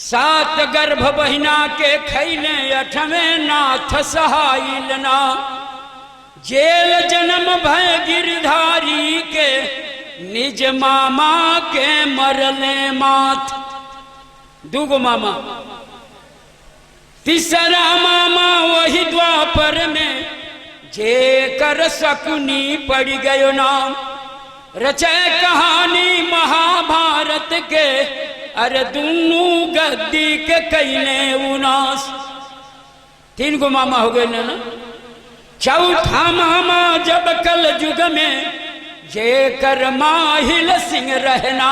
सात गर्भ बहिना के खैले अठवें नाथ सहाइलना। जेल जन्म भय गिरधारी के निज मामा के मरले माथ। दूगो मामा, तीसरा मामा वही द्वापर में जे कर शकुनी पड़ गयो नाम। रचे कहानी महाभारत के अरे दुनू गद्दी के कैले उनास। तीन गो मामा हो गए ना। चौथा मामा जब कल युग में जे कर माहिल सिंह रहना।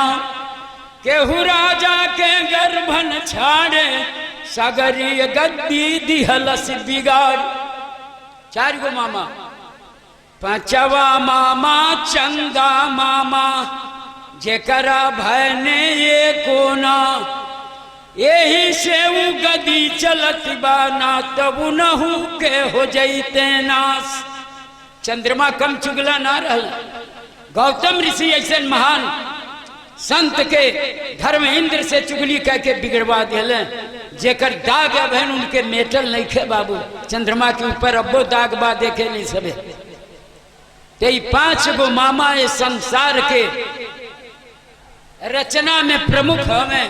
केहू राजा के गर्भन छाड़े सगरी गद्दी दिहलस बिगाड़। चार गो मामा। पांचवा मामा चंगा मामा जेकरा भय ने ये कोना। यही से उ गदी चलत बाना तब नहू के हो जैते नाश। चंद्रमा कम चुगला ना रहल। गौतम ऋषि ऐसे महान संत के धर्मेंद्र से चुगली कह के बिगड़वा दिले। जेकर दाग बहन उनके मेटल नहीं खे बाबू। चंद्रमा के ऊपर अब्बो दाग बा देखे नहीं सबे। ते पांच गो मामा ये संसार के रचना में प्रमुख हमें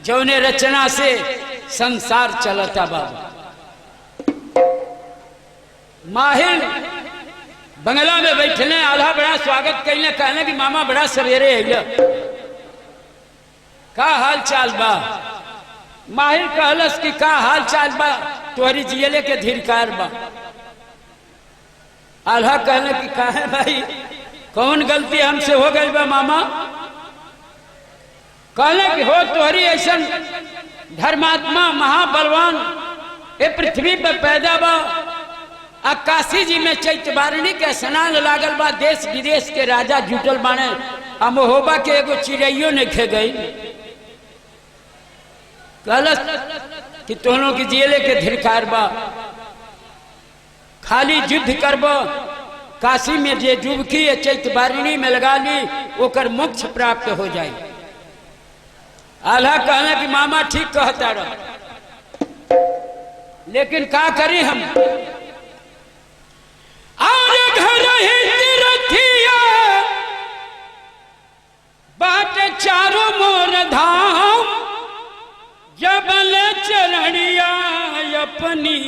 जौने रचना से संसार चलता बाबू। माहिर बंगला में बैठने आल्हा बड़ा स्वागत कैले। कहने कि मामा बड़ा सवेरे है का हाल चाल बा। माहिर कहलस कि का हाल चाल बा तोहरी जियले के धिरकार बा। आल्हा कहने कि का है भाई कौन गलती हमसे हो गई बा मामा। कहले कि हो तोहरी ऐसा धर्मात्मा महाबलवान ए पृथ्वी पर पैदा बा। आ काशी जी में चैतवारणी के स्नान लागल बा। देश विदेश के राजा जुटल बाने। आ महोबा के एगो चिड़ैयो ने खे गई। कहलस कि तोहनों की जेले के धिरकार बा। खाली युद्ध करब काशी में जे डुबकी चैतवारिणी में लगा ली ओकर मोक्ष प्राप्त हो जाए। आल्हा कहना कि मामा ठीक कहता रह लेकिन का करी हम। आरे घर ही तीरथिया बाट चारों मोर धाम। जबल चरणिया अपनी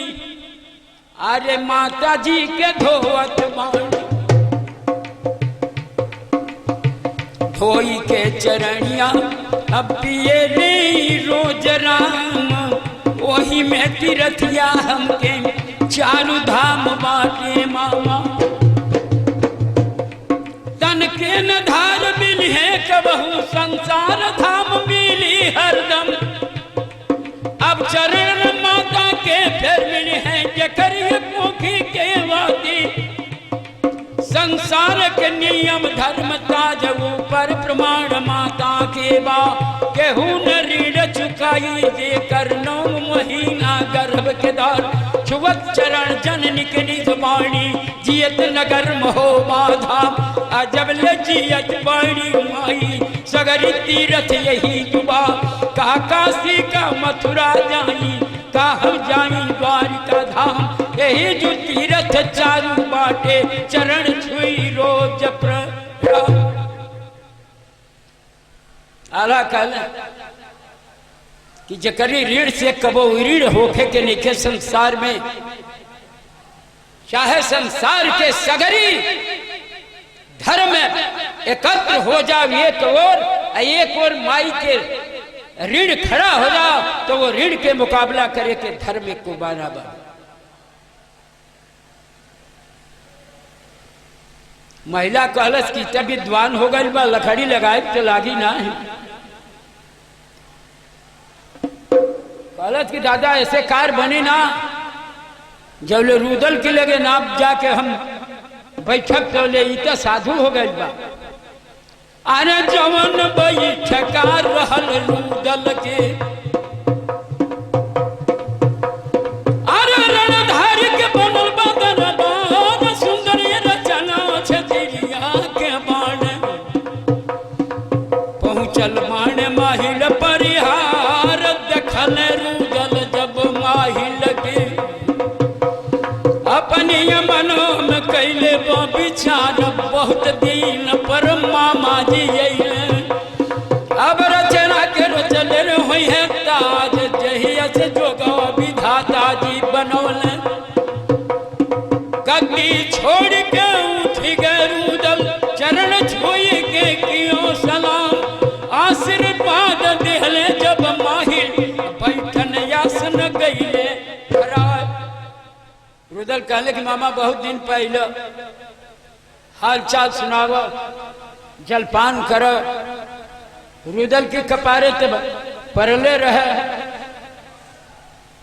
अरे माता जी के धोवत बानी। धोई के चरणिया अब पिए नहीं रोज राम। वही में तीरथिया हमके चारू धाम बाटे मामा। तन के न धार मिली है कबहू संसार धाम मिली हरदम। अब चरण माता के फिर मिली है जकरिया मुखी के वादी। संसार के नियम धर्म ताज ऊपर प्रमाण माता के बा। केहू न ऋण चुकाई जे कर 9 महीना गर्भ के दार। छुवत चरण जननी के निज वाणी जियत नगर महोबा धाम। अजब ले जियत बाणी माई सगरी तीरथ यही दुबा। का काशी का मथुरा जाई का हम जाई द्वारिका धाम। यही जो तीरथ चारू बाटे चरण छुई रोज प्रणाम। आला कहले कि जकरी ऋण से कबो ऋण होखे के निके संसार में। चाहे संसार के सगरी धर्म एकत्र हो जाओ एक और माई के ऋण खड़ा हो जाओ तो वो ऋण के मुकाबला करे के धर्म को बराबर। महिला कहलस की तब विद्वान हो गई बा लकड़ी लगाए तो लागी ना है। कहलस की दादा ऐसे कार बनी ना जब ले रूदल के लगे ना जाके हम बैठक तो ले तो साधु हो गई बा। अरे जवन बैठका रहल रूदल के अरे रणधार के बनल बदन बान सुंदर रचना छतिरिया के बाण। पहुंचल मान माहिल परिहार बैठन आसन गईले रुदल कहले कि मामा बहुत दिन पहले हाल चाल सुनावो जलपान करो। रुदल की कपारे ते परले रहे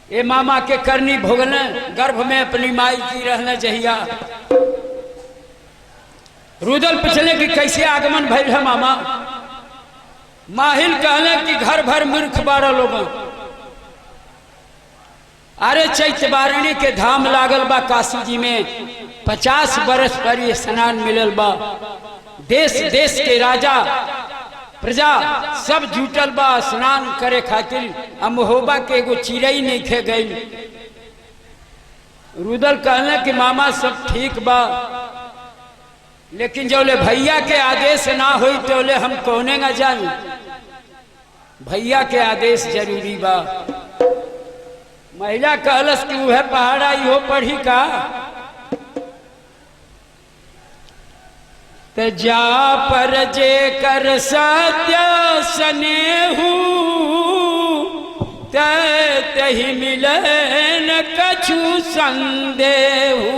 ये मामा के करनी भोगने गर्भ में अपनी माई की रहने जहिया। रुदल पूछले कि कैसे आगमन भइल है मामा। माहिल कहले कि घर भर मूर्ख 12 लोग। अरे चैत बारणी के धाम लागल बा काशी जी में 50 बरस पर ये स्नान मिलल बा। देश देश के राजा प्रजा सब जुटल बा स्नान करे खातिर। महोबा के एगो चिड़ई नहीं खे गई। रुदल कहले कि मामा सब ठीक बा लेकिन जोले भैया के आदेश ना हुई तो ले हम कौने ना जाए। भैया के आदेश जरूरी बा। महिला कहलस कि वह पहाड़ा इहो पढ़ी का ते जा पर जे कर सत्य स्नेहु तही मिले न कछु संदेहु।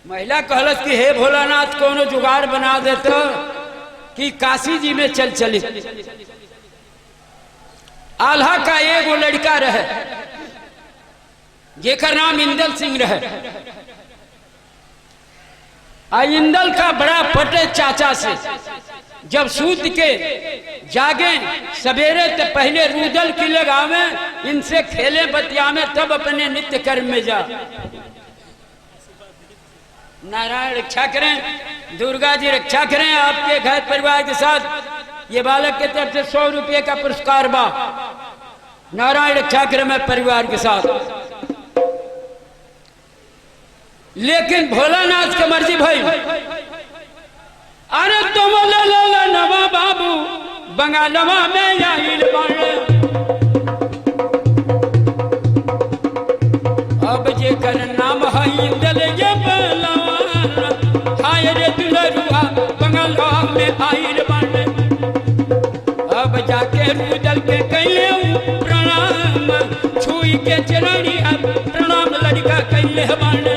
महिला कहलस कि हे भोलानाथ कोनो जुगाड़ बना देते कि काशी जी में चल चले। आल्हा का एगो लड़का रहे जेकर नाम इंदल सिंह रहे। इंदल का बड़ा पटे चाचा से जब सूत के जागे सवेरे तो पहले रुदल की लगावे इनसे खेले बतियावे तब अपने नित्य कर्म में जा। नारायण रक्षा करें, दुर्गा जी रक्षा करें आपके घर परिवार के साथ। ये बालक के तरफ से 100 रुपये का पुरस्कार बा। नारायण रक्षा करें मैं परिवार के साथ। लेकिन भोलानाथ की मर्जी भाई। अरे तुम नवा बाबू बंगालवा में आइल बाड़े। अब जे कर नाम है इंदल ये बलवान हाय रे दुलरुआ बंगालवा में आइल बाड़े। अब जाके रुदल के कैले प्रणाम छुई के चरणी अब प्रणाम लड़का कैले बाड़े।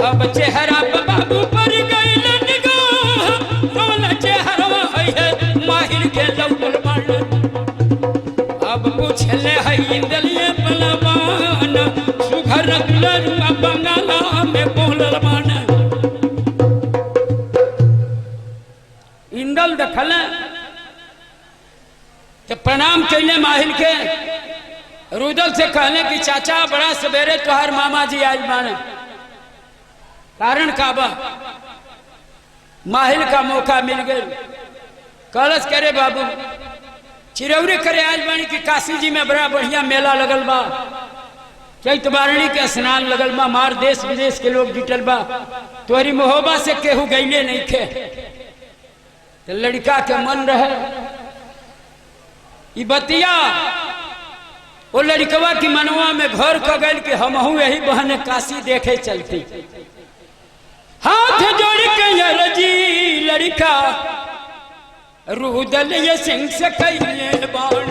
अब चेहरा बाबू पर गइल निगाह कौन चेहरा है माहिर के लौटल बाड़े। अब पूछले है इंदल ये बलवान सुघर दुलरुआ बंगाला में बोलल बाड़े। इंदल देखल तो प्रणाम कैले माहिल के। रुदल से कहले कि चाचा बड़ा सवेरे तुहार मामा जी आज बाने कारण काबा। माहिल का मौका मिल गया। कलश करे बाबू चिरौरी करे आज बानी कि काशी जी में बड़ा बढ़िया मेला लगल बा। चैत बारणी के स्नान लगल बा। मार देश विदेश के लोग जुटल बा। तोहरी महोबा से केहू गईले नहीं खे। तो लड़का के मन रहे ई बतिया वो लड़कवा की मनवा में घर क गई कि हमहू यही बहने काशी देखे चलती। हाथ जोड़ के रजी लड़का रुदल ये सिंह से कैले बाण।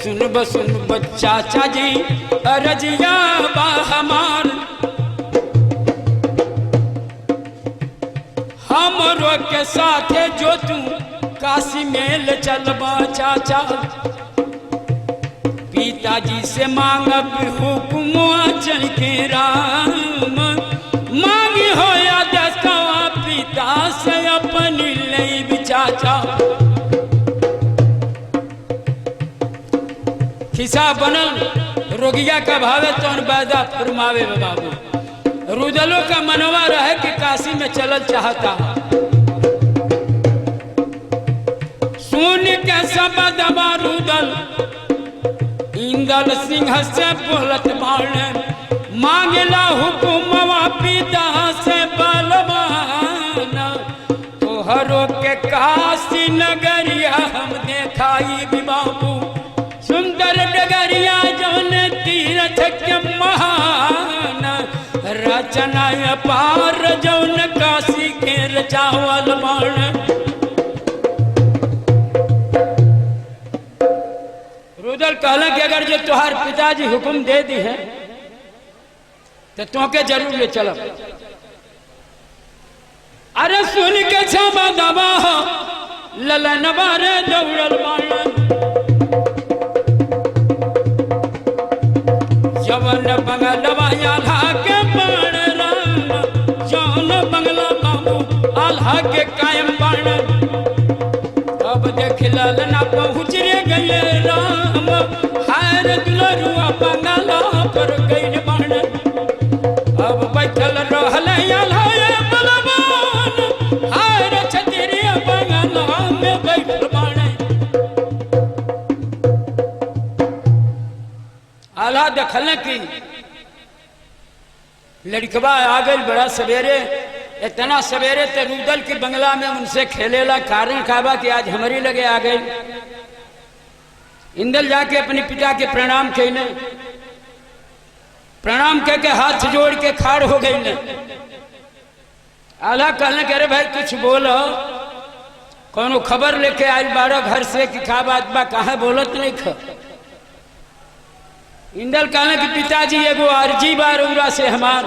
सुन चाचा जी अरजिया बा हमार हमरो के साथे जो तू काशी मेल चलबा चाचा। पिताजी से मांगब हुक्म चल के राम मांगी हो या दसवा पिता से अपनी ले चाचा। खिसा बनल रोगिया का भावे तो बैदा फरमावे बाबू। रुदलों का मनवा रहे कि काशी में चलल चाहता। सुन के शब्द रुदल इंदल सिंह से बोलत बाणे मांगला हुकुमवा पिता से बलवान। तोहरो के काशी नगरिया हम देखाई भी बाबू। सुंदर डगरिया जौन तीरथ के महान रचना पार जौन काशी के रचावल बाण। कहला कि अगर जो तुहार पिताजी हुक्म दे दी है तो तुमके जरूर ले चलो। अरे सुन के छबा दबा ललन बारे दौड़ल बाण जवन बंगलवा आल्हा के बाण राम जौन बंगला बाबू आल्हा के कायम बाण। अब देख ललना पहुँच रे गए राम हार दुलरुआ बंगला पर गई बाण। अब बैठल रहल आल्हा बलवान हार छतरिया बंगला में बैठल बाण। आल्हा देखल कि लड़कवा आ गई बड़ा सवेरे, इतना सवेरे तो रुदल की बंगला में उनसे खेलेला। कारण खाबा कि आज हमारी लगे आ गई। इंदल जाके अपने पिता के प्रणाम कैले, प्रणाम करके हाथ जोड़ के खाड़ हो गई ने। आल्हा कहने के अरे भाई कुछ बोलो, कौनो खबर लेके आई बारह घर से कि खा बात बा कहा बोलत नहीं ख। इंदल कहने कि पिताजी एगो अर्जी बार उरा से हमार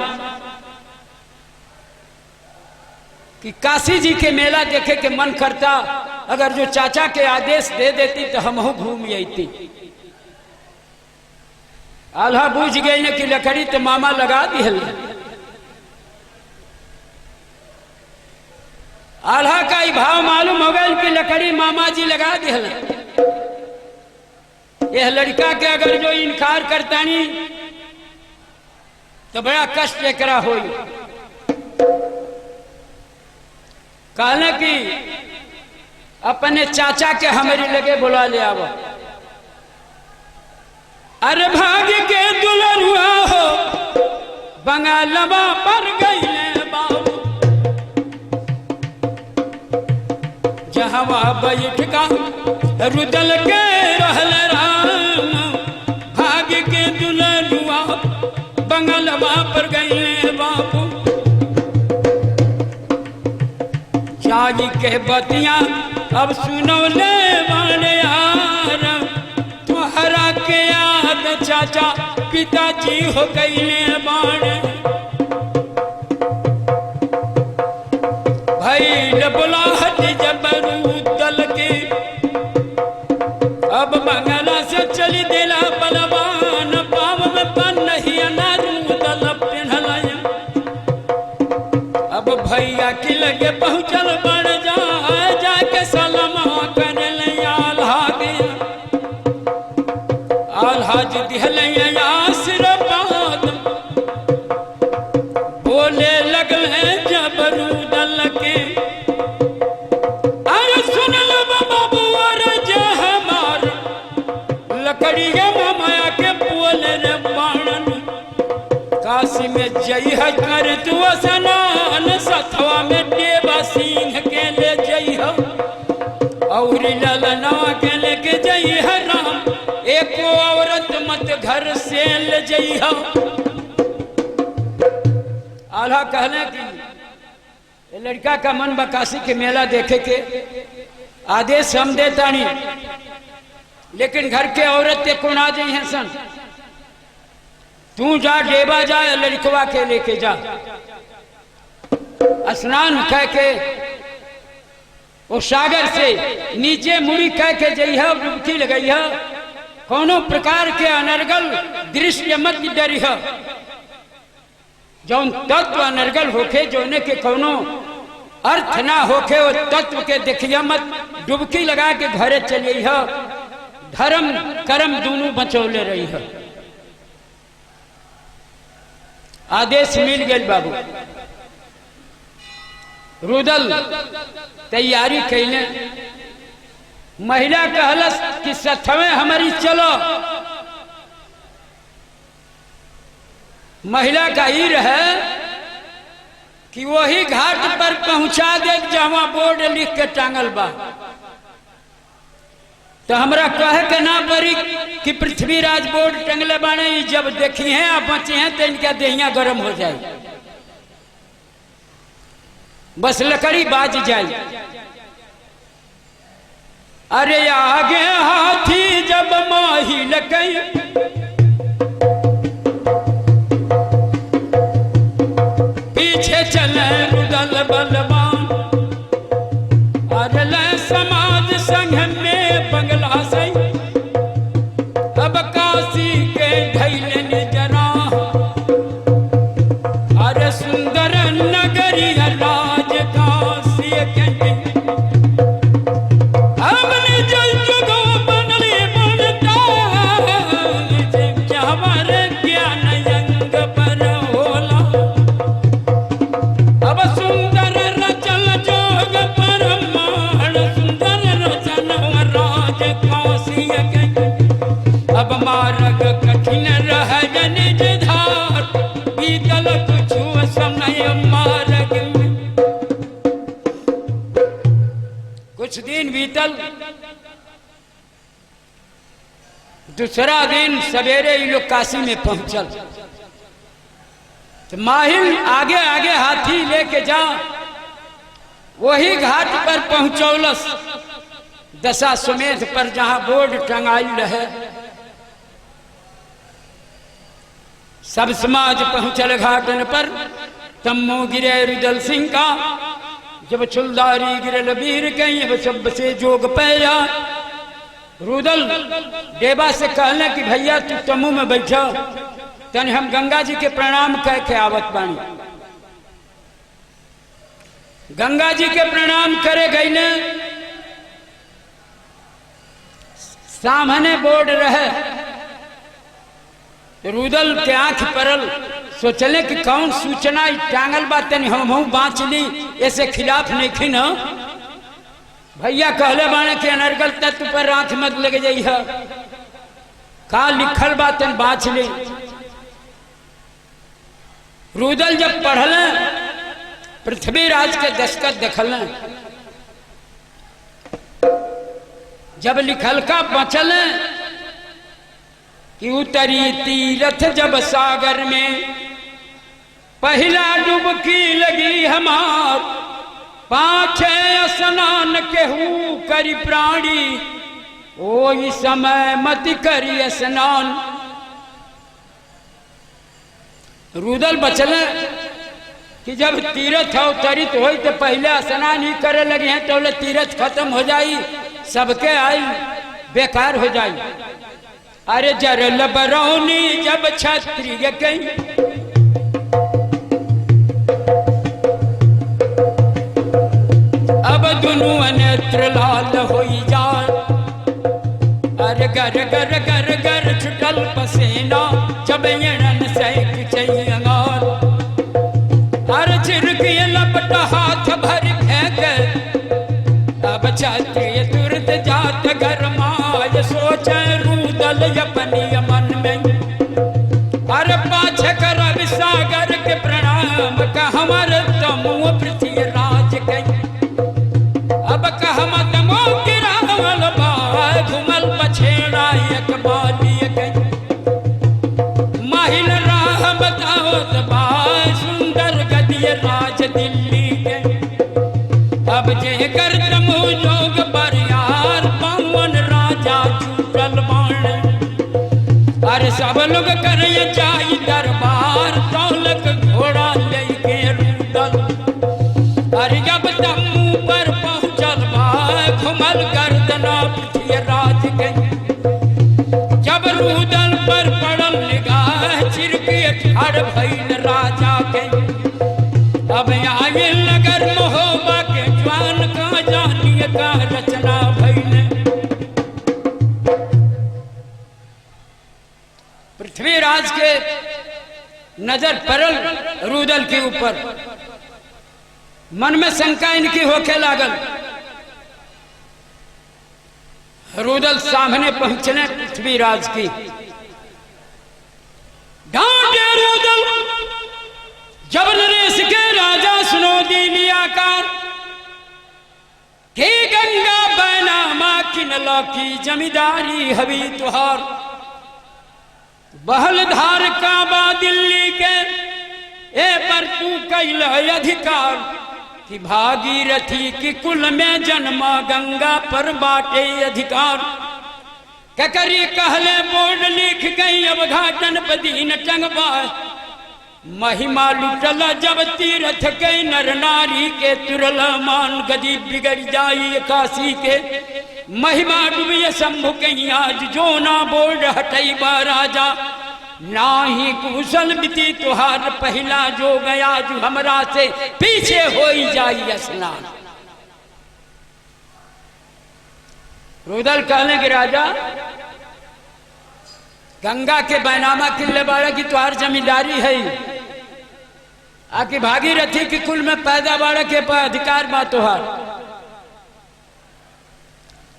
कि काशी जी के मेला देखे के मन करता, अगर जो चाचा के आदेश दे देती तो हम घूम आती। आल्हा बूझ गई ने कि लकड़ी तो मामा लगा दी। आल्हा का ही भाव मालूम हो गया कि लकड़ी मामा जी लगा दी। यह लड़का के अगर जो इनकार करता नहीं तो बड़ा कष्ट एकरा होई। कहने कि अपने चाचा के हमारी लगे बुला ले आवो। अरे भाग के दुलरुआ हो बंगालवा पर गईले बाबू जहाँ बैठ का रुदल के रहल राम। भाग के दुलरुआ बंगालवा पर गईले बाबू जागी के बतिया अब सुनो ले वाले यार तुहरा के याद चाचा पिताजी हो गईले बाण। भाई बुलाहट जबरूदल के अब बंगला से चली दिला बलवान पाव में पन नहीं अनारूदल पिन्हलया। अब भैया की लगे पहुँचल बन जाके सलमा कर लिया आल्हा के। आल्हा जी दिहल आशीर्वाद बोले लगल जबरूदल के। अरे सुन लो बाबू अरे जे हमार लकड़िया माया के बोले रे बाणन काशी में जई है कर तू स्नान सथवा में देवा सिंह के ले जई हो और ललनवा के लेके जई है राम। एको औरत मत घर से ले जई हो। आल्हा कहने की लड़का का मन बकाशी के मेला देखे के आदेश हम देता नहीं, लेकिन घर के औरत के कौन आ जाई हैं सन। तू जा डेबा जा लड़कवा के लेके जा स्नान कह के वो सागर से नीचे मुड़ी कह के जई है डुबकी लगई है। कोनो प्रकार के अनर्गल दृश्य मत डरी है। जौन तत्व अनर्गल होके जोने के कोनो अर्थ ना होके वो तत्व के देखिया मत। डुबकी लगा के घरे चली है। धर्म कर्म दोनों बचौले रही है। आदेश मिल गए बाबू। रुदल तैयारी कैले। महिला कहलस कि सथवे हमारी चलो। महिला का ही रहे कि वही घाट पर पहुंचा दे जहां बोर्ड लिख के टांगल बा। तो हमरा कहे के ना पड़ी कि पृथ्वीराज बोर्ड टंगले बाने जब देखी हैं आप बचे हैं तो इनका देहिया गर्म हो जाए। बस लकड़ी बाज जाए। अरे आगे हाथी जब माही लकई पीछे चले रुदल बलवान अरल समाज संघ में बंगला से अब काशी के ढैलन जरा अरे सुंदर नगरी राज काशी के हमने जल जुगो बनले बनता हमारे ज्ञान यंग पर होला अब सुंदर रचन जोग परमाण सुंदर रचन राज काशी के अब मार्ग कठिन रह निज धार बीतल कुछ समय मार्ग में कुछ दिन बीतल दूसरा दिन सवेरे ये लोग काशी में पहुंचल तो माहिल आगे आगे हाथी लेके जा वही घाट पर पहुंचौलस दशाश्वमेध पर जहां बोर्ड टंगाई रहे सब समाज पहुंचल घाटन पर तम्मो गिरे रुदल सिंह का जब चुलदारी गिरल वीर कहीं सब से जोग पैया रुदल देवा से कहले कि भैया तू तम्मू में बैठा तन हम गंगा जी के प्रणाम कह के आवत बानी गंगा जी के प्रणाम करे गई ने सामने बोर्ड रहे रुदल के आंख परल सोचले कि कौन सूचना टांगल बात हम बाँच ली ऐसे खिलाफ नहीं खी न भैया कहले बाने के अनर्गल तत्व पर आंख मत लग जाई है का लिखल बात बाँच ली रुदल जब पढ़ल पृथ्वीराज के दस्तखत देखल जब लिखल का बचल कि उतरी तीरथ जब सागर में पहला डुबकी लगी हमार पाछे स्नान केहू करी प्राणी ओ समय मत करी स्नान रुदल बचल कि जब तीरथ अवतरित हो तो पहले स्नान ही करे लगे हैं तो तीरथ खत्म हो जाई सबके आई बेकार हो जाई अरे जरल बरौनी जब क्षत्रिय कहीं अब दोनों नेत्र लाल हो जाए अरे गर गर गर गर छुटल पसीना जब एड़न सैक चाहिए हर छिड़की लपट हाथ भर फेंक अब क्षत्रिय तुरंत जात गरमाय सोचे रुदल अपनी मन में अरे पाछे कर सागर के प्रणाम का हमारे तमो पृथ्वीराज के अब कहम तमो गिरावल बाय घुमल पछेड़ा एक बाली के माहिल राह बताओ बाय सुंदर गदिय राज दिल्ली के अब जे कर तमो जोग पर यार पावन राजा चूटल बाण अरे सब लोग करे जाई दरबार दौलत घोड़ा लेके रुदल अरे जब तम्मू पर पहुंचल बाय घुमल गर्दना पृथ्वीराज के जब रुदल पर पड़ल निगाह चिरके ठाड़ भइल राजा के अब आए नगर महोबा के ज्वान का जानिए का रचना भइल पृथ्वीराज के नजर परल रुदल के ऊपर मन में शंका इनकी होके लागल रुदल सामने पहुंचने पृथ्वीराज की डांटे रुदल जब नरेश के राजा सुनो दीनी आकार के गंगा बैना माँ किनला की जमींदारी हवी तुहार बहल धार काबा दिल्ली के ए पर तू कैल अधिकार कि भागीरथी की कुल में जन्मा गंगा पर बाटे अधिकार ककरी कहले बोर्ड लिख गई अब घाटन पदीन टंगवा महिमा लुटल जब तीरथ के नर नारी के तुरल मान गदी बिगड़ जाई काशी के महिमा डूबिय शंभु के आज जो ना बोर्ड हटैबा राजा नाही कुशल बिती तुहार पहला जो गया जो हमरा से पीछे हो जाई स्नान। रुदल कहने के राजा गंगा के बैनामा किले बाड़ा की तुहार जमींदारी है आकि भागीरथी की कुल में पैदा बाड़ा के पर अधिकार बा तुहार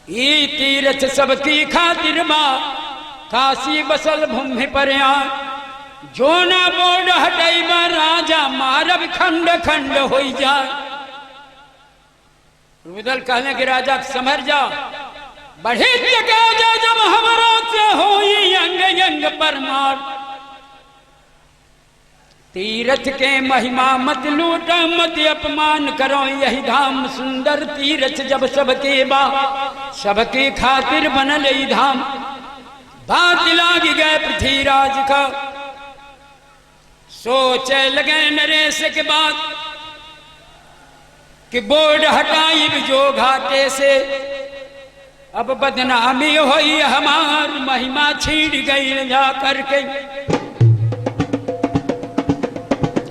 ई तीरथ सबकी खातिर बा काशी बसल भूमि पर जो ना बोर्ड हटैबा राजा मारब खंड खंड हो जाए। रुदल कहने के राजा समझ जाओ बढ़े जब हमारा से हो यंग यंग पर मार तीरथ के महिमा मत लूट मत अपमान करो यही धाम सुंदर तीरथ जब सबके बा सबके खातिर बनल ई धाम। बात लाग गए पृथ्वीराज का सोचे लगे नरेश के बाद कि बोर्ड हटाई जो घाटे से अब बदनामी होई हमार महिमा छीड़ गई जा करके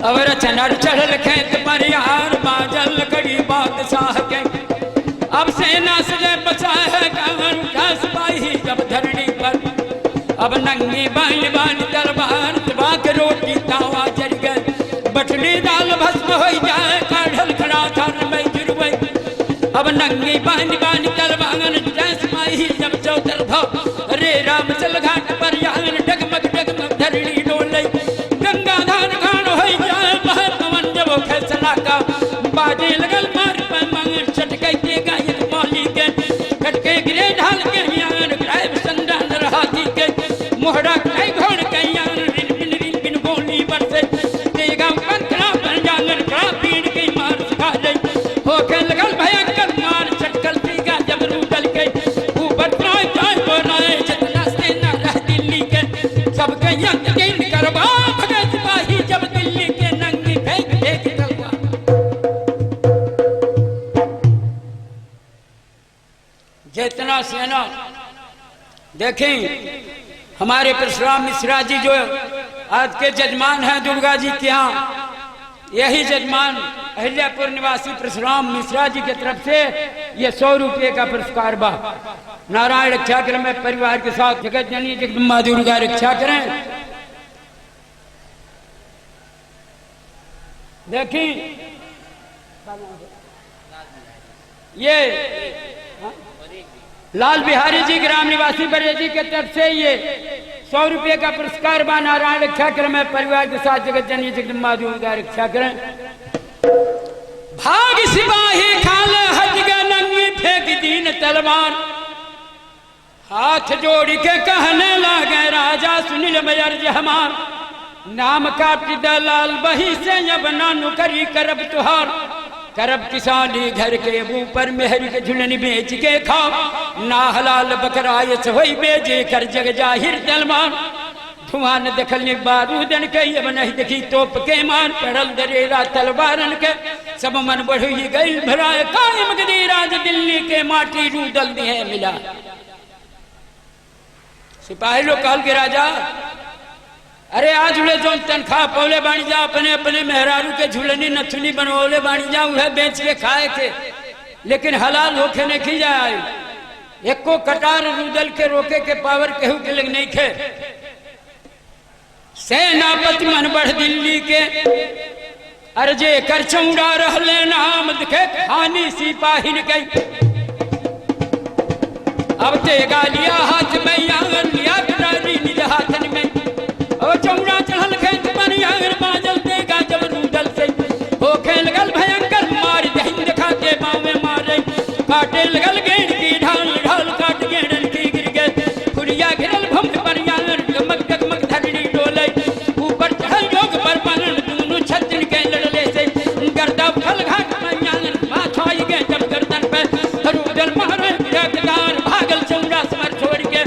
अब रचनर चढ़ल खेत पर यार बाजल कड़ी बादशाह के अब सेना से बचा है कांवर उठा सिपाही जब धरनी पर अब नंगी बाल बाल तलवार दबा के रोटी तावा जल गए बटली दाल भस्म हो जाए काढ़ल खड़ा था मैं जुर्वे अब नंगी बाल बाल तलवार सिपाही जब चौतर भाव रे राम चल घाट पर यहाँ डगमग डगमग धरनी डोले गंगा धार खान हो जाए बह पवन जब फैसला का बाजे लगल मार पर मांग चटके के गायक मौली के कटके गिरे ढाल के यहाँ ग्राइब संदान रहाती के मोहरा कई घोड़ कई यहाँ रिन बिन बोली बरसे तेगा पंखड़ा पर जांगर कड़ा पीड़ के मार सिखा ले हो के लगल भयंकर मार चटकल तेगा जब रूदल के ऊपर त्राय त्राय बोलाए जितना सेना रह दिल्ली के सबके यंग गिन करवा भगे सिपाही जब दिल्ली के नंगी फेंक फेंक तलवार। जितना सेना देखें हमारे परशुराम मिश्रा जी जो आज के जजमान हैं दुर्गा जी के यहाँ यही जजमान अहिल्यापुर निवासी परशुराम मिश्रा जी की तरफ से ये 100 रुपये का पुरस्कार बा। नारायण रक्षा करें में परिवार के साथ जगत जननी जगदम्बा दुर्गा रक्षा करें। देखिए ये लाल बिहारी जी ग्राम निवासी बरेजी के तरफ से ये 100 रुपये का पुरस्कार बा। नारायण रक्षा करें में परिवार के साथ जगत जननी जगदम्बा दुर्गा रक्षा करें। भाग सिपाही खाले हटगा नंगी फेंक दीन तलवार हाथ जोड़ के कहने लगे राजा सुनिल अर्ज हमार नाम काट दलाल बही से अब ना नुकरी करब तुहार करब किसानी घर के ऊपर मेहर के झुलन बेच के खाओ ना हलाल बकरायत होई बेचे कर जग जाहिर तलवार धुआं न देखल बारूदन के अब नहीं देखी तोप के मार पड़ल दरेरा तलवारन के सब मन बढ़ी गई भराए कायम गदी राज दिल्ली के माटी रूदल दिए मिला। सिपाही लोग कहल के राजा अरे आज उड़े जो तनख्वाह पौले बाणी जा अपने अपने मेहरारू के झुलनी नथुनी बनवले बाणी जा उहे बेच के खाए के लेकिन हलाल होके नहीं खी जाए एको कटार रूदल के रोके के पावर केहू के लग नहीं खे। सेनापति मन बढ़ दिल्ली के अर्जे कर चौड़ा रहले नाम दिखे खानी सिपाही गई अब ते गालिया हाथ में यार लिया कटारी निज हाथन में और चौड़ा चढ़ल खेत पर यार बाजल देगा जब रूदल से हो खेल गल भयंकर मार दहिन दिखाते बावे मारे काटे लगल गेंद की ढाल ढाल काट गेंदन की गिर गए फुरिया घिरल भंग पर यार डगमग डगमग धरनी डोले ऊपर चढ़ल जोग पर पालन दोनों छतन के लड़ले से गर्दा उठल घाट पर यार माथा गए जब गर्दन पे रूदल महाराज भागल चौड़ा समर छोड़ के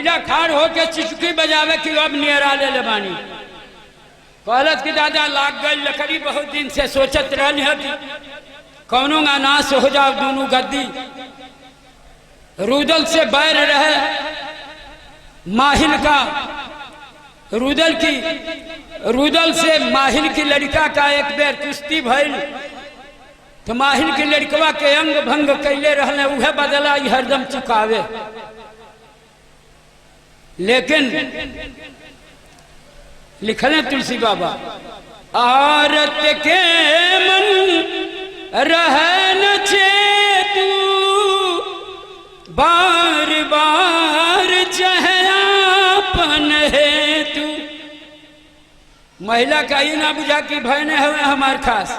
महिला खाड़ होके चिचुकी बजावे कि अब नियरा ले बानी। कहलत कि दादा लाग गई लकड़ी, बहुत दिन से सोचत रहनी है कि कौनो नाश हो जाओ दोनों गद्दी। रुदल से बैर रहे माहिल का, रुदल से माहिल की लड़का का एक बेर कुश्ती भइल तो माहिल की लड़कवा के अंग भंग कैले रहने, उहे बदला हरदम चुकावे। लेकिन लिखले तुलसी बाबा, औरत के मन रह न चेतू, बार बार चहयापन है तू। महिला का ही ना बुझा कि भयने हुए हमार खास,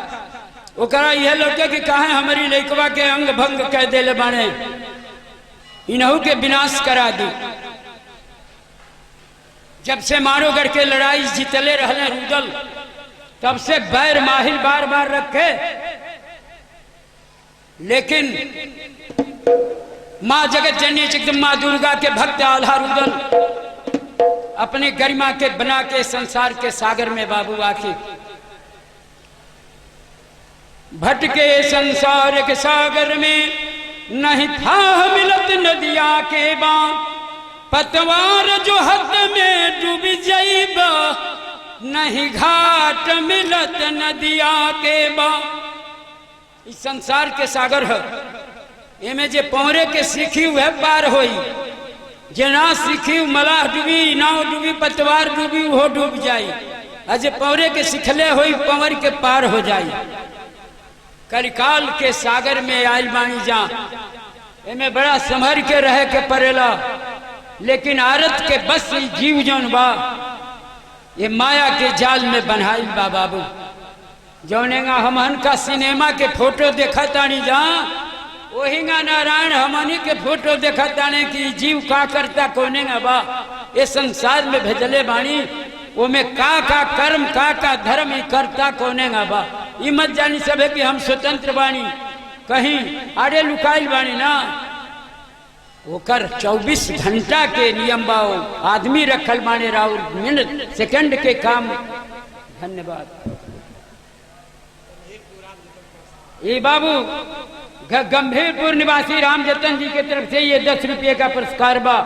ओकरा यह लौटे कि कहा हमारी लड़कवा के अंग भंग कह दे बाने, इन्हू के विनाश करा दी। जब से मारोगढ़ के लड़ाई जीतले रहले रुदल, तब से बैर माहिल बार बार रखे। लेकिन माँ जगत जननी जगदम्बा दुर्गा के भक्त आल्हा रुदल अपनी गरिमा के बना के संसार के सागर में बाबू आखिर भटके संसार के सागर में, नहीं था मिलत नदिया के बाँ, पतवार जो हद में डूब जाइबा, नहीं घाट मिलत नदिया के बा। इस संसार के सागर है, एमे जे पौरे के सीखी वह पार होई, जे ना सीखी मलाह डूबी, नाव डूबी, पतवार डूबी, वो डूब जाई। अजे पौरे के सिखले होई पौर के पार हो जाई। कलिकाल के सागर में आयल बानी जा, एमे बड़ा संभर के रह के परेला। लेकिन औरत के बस जीव जौन बा ये माया के जाल में बन्हाइल बा बाबू। जौनेगा हमन का सिनेमा के फोटो देखा तानी जा, वहींगा नारायण हमनी के फोटो देखा ताने कि जीव का करता कोनेगा बा। ये संसार में भेजले बानी, वो में का कर्म का धर्म ही करता कोनेगा बा। ये मत जानी सब है कि हम स्वतंत्र बानी, कहीं आड़े लुकाइल बानी ना। ओकर 24 घंटा के नियम बाओ, आदमी रखल बाने राउर मिनट सेकंड के काम। धन्यवाद। ये बाबू गंभीरपुर निवासी राम जतन जी की तरफ से ये 10 रुपये का पुरस्कार बा।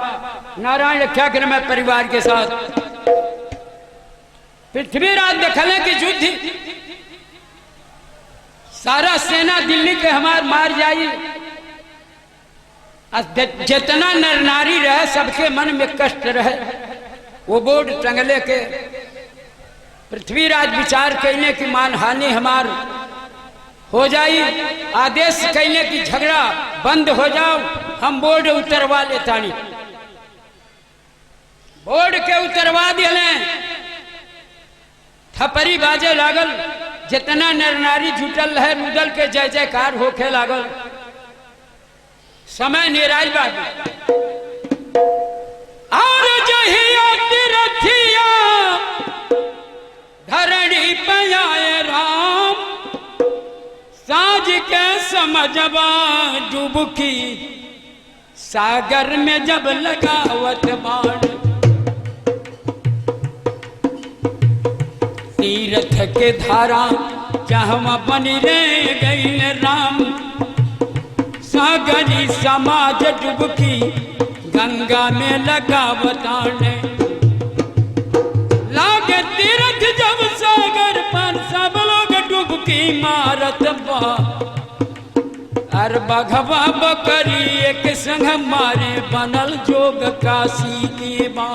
नारायण रक्षा कर मैं परिवार के साथ पृथ्वीराज दखले की युद्ध, सारा सेना दिल्ली के हमार मार जाई। जितना नर नारी रहे सबके मन में कष्ट रहे। वो बोर्ड टंगले के पृथ्वीराज विचार कहने की मानहानि हमार हो जाई, आदेश कहने की झगड़ा बंद हो जाओ, हम बोर्ड उतरवा लेतानी। बोर्ड के उतरवा दिले, थपरी बाजे लागल। जितना नर नारी जुटल है रुदल के जय जयकार होखे लागल। समय निराई बाबू और जहिया तिरथिया धरणी पयाए राम, साज के समझवा डुबकी सागर में जब लगावत बाण। तीरथ के धारा जहाँ बनी रे गई राम, सागरी समाज डुबकी गंगा में लगावताने। लागे तीरथ जब सागर पर सब लोग डुबकी मारत बा। अर बघवा बकरी एक संग मारे बनल जोग काशी के बा।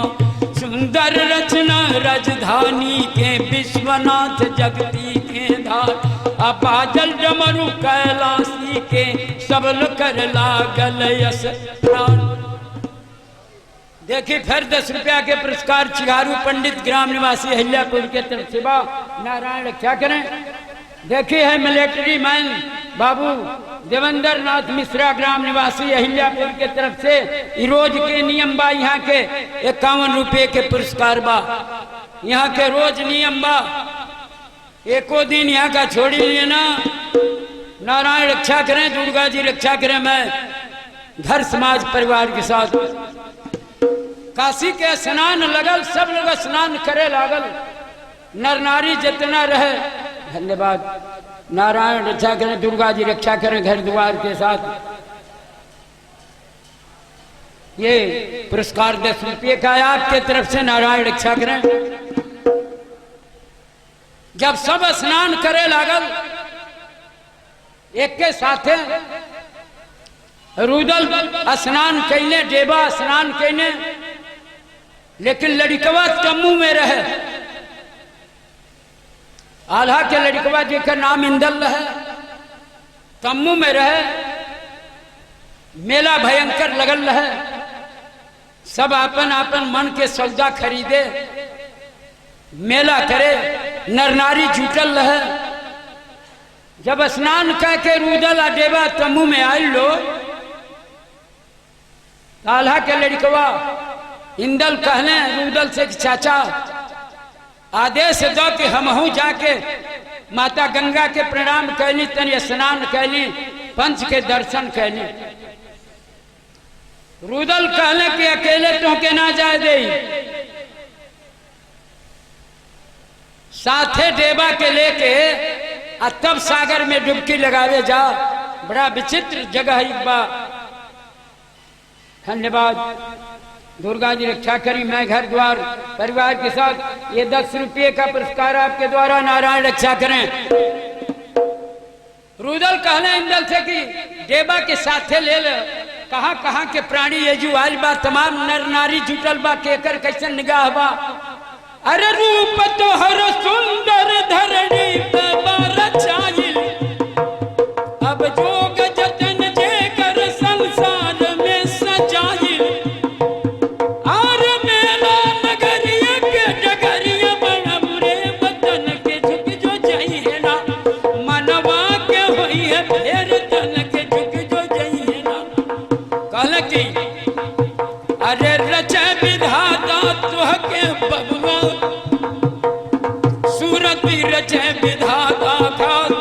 सुंदर रचना राजधानी के विश्वनाथ जगती के धार। अपाजल डमरू कैलाशी के सबल कर लागल यश प्राण। देखिए फिर 10 रुपया के पुरस्कार चिगारू पंडित ग्राम निवासी अहिल्यापुर के तरफ से बा। नारायण क्या करें। देखिए है मिलिट्री मैन बाबू देवेंद्र नाथ मिश्रा ग्राम निवासी अहिल्यापुर के तरफ से रोज के नियम बा। यहाँ के 51 रुपये के पुरस्कार बा। यहाँ के रोज नियम बा, एको दिन यहाँ का छोड़ी लिए ना। नारायण रक्षा करें, दुर्गा जी रक्षा करें। मैं घर समाज परिवार के साथ काशी के स्नान लगल, सब लोग स्नान करे लागल, नर नारी जितना रहे। धन्यवाद, नारायण रक्षा करें, दुर्गा जी रक्षा करें घर द्वार के साथ। ये पुरस्कार 10 रुपये का है आपके तरफ से, नारायण रक्षा करें। जब सब स्नान करे लागल एक के साथे, रुदल स्नान कैले, देवा स्नान कैले, लेकिन लड़कवा तम्बू में रहे। आल्हा के लड़कवा जी का नाम इंदल है, तम्बू में रहे। मेला भयंकर लगल रहे, सब अपन अपन मन के सौदा खरीदे, मेला करे, नर नारी जुटल रहे। जब स्नान करके रुदल आ देवा तम्बू में आये लो, आल्हा के लड़कवा इंदल कहने रुदल से कि चाचा आदेश दो कि हमहू जाके माता गंगा के प्रणाम कैली, तनि स्नान कैली, पंच के दर्शन कैली। रुदल कहने कि अकेले तो के ना जाए दे, साथे देवा के लेके आ तब सागर में डुबकी लगावे जा। बड़ा विचित्र जगह है बा। धन्यवाद, दुर्गा जी रक्षा करी। मैं घर द्वार परिवार के साथ ये 10 रुपये का पुरस्कार आपके द्वारा, नारायण रक्षा करें। रुदल कहले इंदल से कि देवा के साथे ले ले, कहाँ कहाँ के प्राणी ये जो आयल बा, तमाम नर नारी जुटल बा, केकर कैसन निगाह बा। अरे रूप तो हर सुंदर धरणी पे रचाइल, अब जोग जतन जे कर संसार में सजाइल। और मेला नगरिया के डगरिया बनमुरे बतन के झुक जो जाइए ना, मनवा के होई है फेर तन के झुक जो जाइए ना। कहल कि अरे रचे विधाता तुह के बबुआ, सूरती रचे विधाता खात,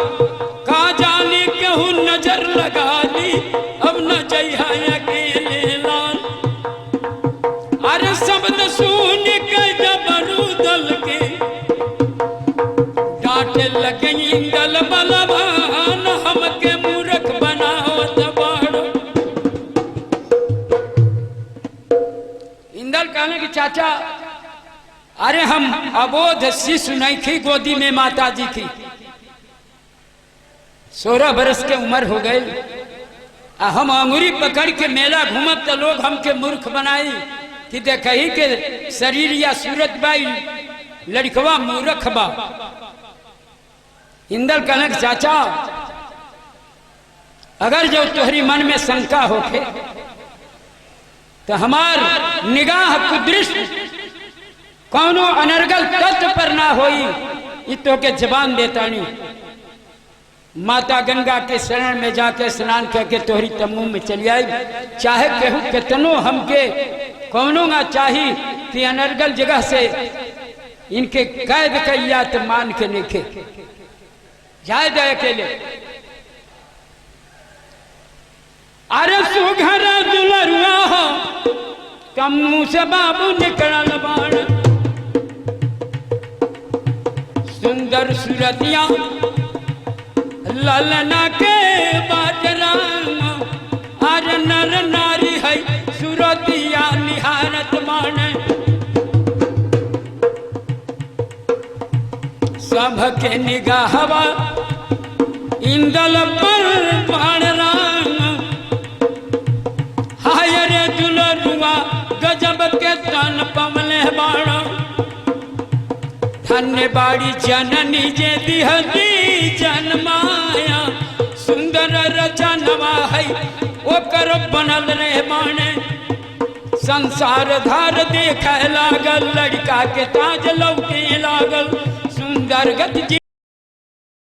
का जाने कहूँ नजर लगा ली, अब न जइहा अकेले लाल। अरे शब्द सुन के जब रुदल के डांटे लगे इंदल बलवान, हमके मूर्ख बनावत बाड़ो। इंदल कहने की चाचा अरे हम अबोध शिशु नहीं थी, गोदी में माता जी थी, 16 बरस के उम्र हो गई। हम अंगुरी पकड़ के मेला घूमब तो लोग हमके मूर्ख बनाई कि देखही के शरीर या सूरत बाई लड़कवा मूर्ख बा। इंदल कहने के चाचा अगर जो तुम्हारी मन में शंका होके तो हमार निगाह कुदृष्ट कौनो अनर्गल तत्व पर ना होई, इतो के जबान देता नहीं। माता गंगा के शरण में जाके स्नान करके तोहरी तम्बू में चली आई। चाहे केहू कितनो हमके कौनो ना चाही कि अनर्गल जगह से इनके कैद कैया तो मान के लेके जाए दे अकेले। अरे सुघर दुलरुआ हो कम्मू से बाबू निकल बाण, सुंदर सूरतिया ललना के बाजराम। आर नर नारी है सूरतिया निहारत माने, सबके निगाहवा इंदल पर बाण राम। हाय रे दुलरुआ गजब के तन पमले बाण, धन्य बाड़ी जननी जे दिहली जन्माया। सुंदर रचनवा है ओकर बनल रे माने, संसार धार देख लागल, लड़का के ताज लौके लागल। सुंदर गति